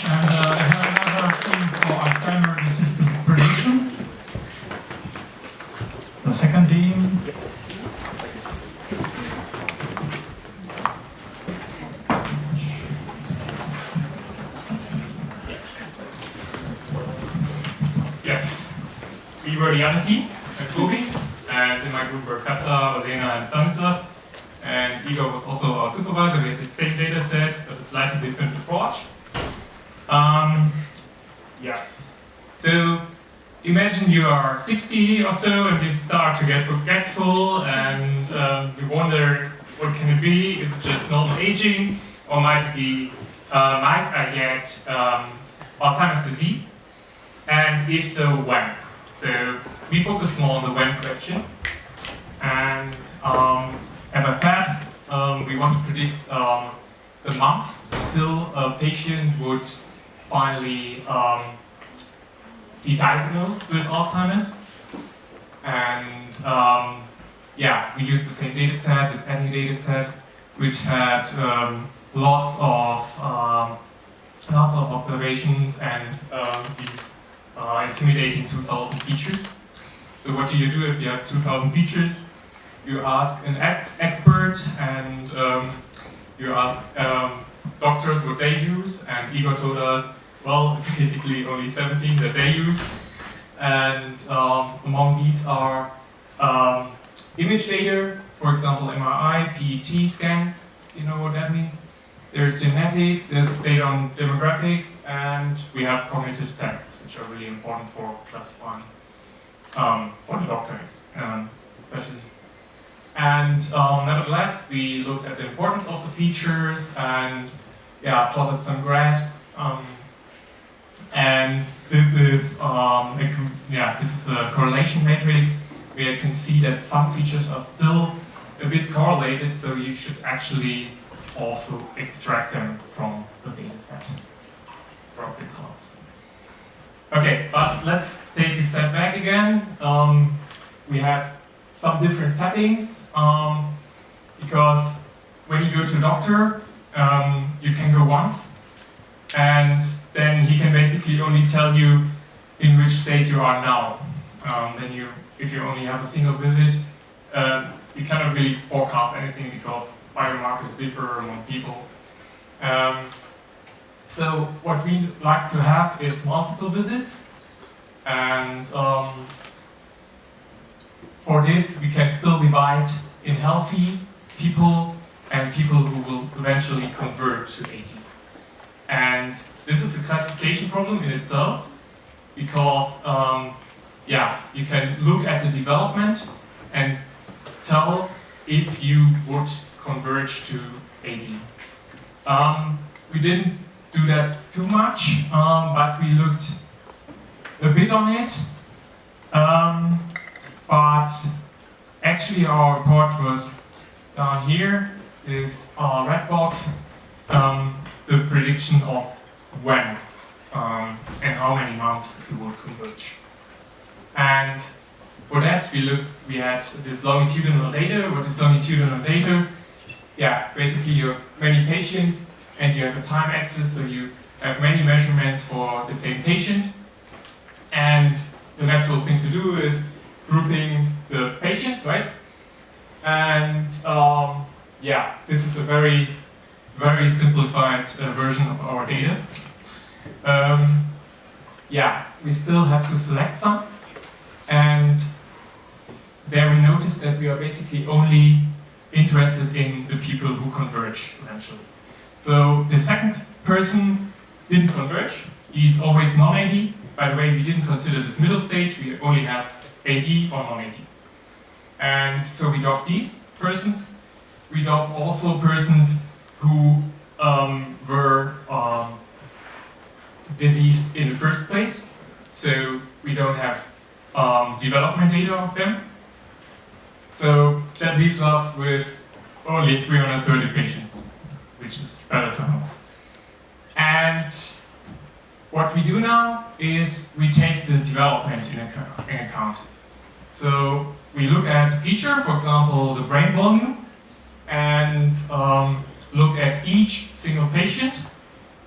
And I have another thing for Alzheimer disease prediction. The second theme. Yes. Yes. We were the other team at Toby, and in my group were Katla, Elena, and Stanislav. And Igor was also our supervisor. We had the same data set, but a slightly different approach. Yes. So imagine you are 60 or so and you start to get forgetful and you wonder what can it be? Is it just normal aging or might I get Alzheimer's disease? And if so, when? So we focus more on the when question. And as I said, we want to predict the months till a patient would finally be diagnosed with Alzheimer's. And yeah, we used the same data set, this any data set, which had lots of observations and these intimidating 2,000 features. So what do you do if you have 2,000 features? You ask an expert and you ask doctors what they use, and Igor told us, well, it's basically only 17 that they use. And among these are image data, for example, MRI, PET scans, you know what that means? There's genetics, there's data on demographics, and we have cognitive tests, which are really important for classifying, for the doctors, especially. And nevertheless, we looked at the importance of the features and plotted some graphs. And this is a correlation matrix where you can see that some features are still a bit correlated, so you should actually also extract them from the data set. Okay, but let's take a step back again. We have some different settings because when you go to a doctor, you can go once, and then he can basically only tell you in which state you are now. If you only have a single visit, you cannot really forecast anything because biomarkers differ among people. So what we like to have is multiple visits, and for this we can still divide in healthy people and people who will eventually convert to AD. And this is a classification problem in itself because you can look at the development and tell if you would converge to AD. We didn't do that too much, but we looked a bit on it. But actually our report was down here, this red box, the prediction of when and how many months it will converge. And for that we had this longitudinal data. What is longitudinal data? Yeah, basically you have many patients and you have a time axis, so you have many measurements for the same patient. And the natural thing to do is grouping the patients, right? And this is a very, very simplified version of our data. We still have to select some, and there we noticed that we are basically only interested in the people who converge eventually. So the second person didn't converge. He's always non-AD. By the way, we didn't consider this middle stage. We only have AD or non-AD. And so we dropped these persons. We dropped also persons who were diseased in the first place. So we don't have development data of them. So that leaves us with only 330 patients, which is better to know. And what we do now is we take the development in account. So we look at the feature, for example, the brain volume, and look at each single patient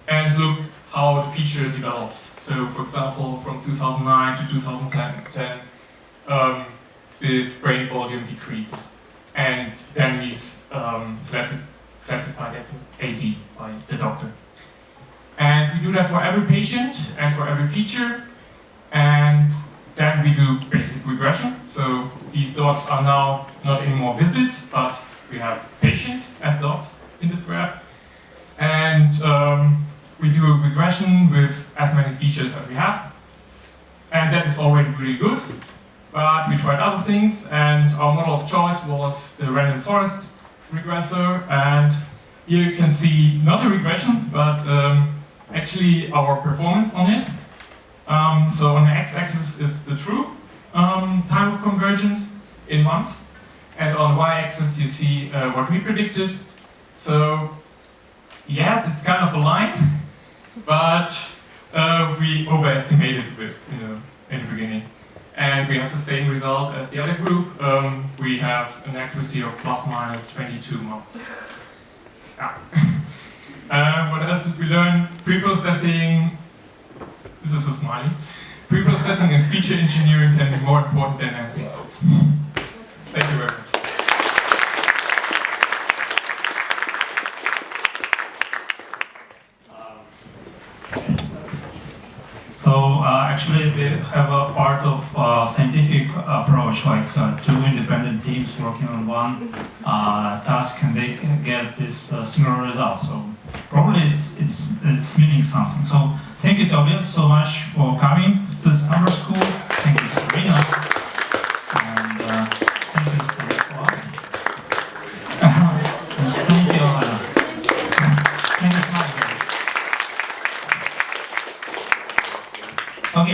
and look how the feature develops. So, for example, from 2009 to 2010, this brain volume decreases, and then he's classified as an AD by the doctor. And we do that for every patient and for every feature, and then we do basic regression. So these dots are now not anymore visits, but we have patients as dots in this graph. And we do a regression with as many features as we have. And that is already really good. But we tried other things, and our model of choice was the random forest regressor. And here you can see not a regression, but actually our performance on it. So on the x-axis is the true time of convergence in months, and on the y-axis you see what we predicted. So yes, it's kind of a line, but we overestimated a bit, in the beginning. And we have the same result as the other group. We have an accuracy of plus minus 22 months. Yeah. What else did we learn? Preprocessing. This is a smiley. Preprocessing and feature engineering can be more important than anything else. Thank you very much. So actually we have a part of scientific approach, like two independent teams working on one task, and they can get this similar result. So probably it's meaning something. So thank you, Tobias, so much for coming to summer school. Thank you, Sabrina, and thank you for thank you, Anna. Thank you so much. Okay.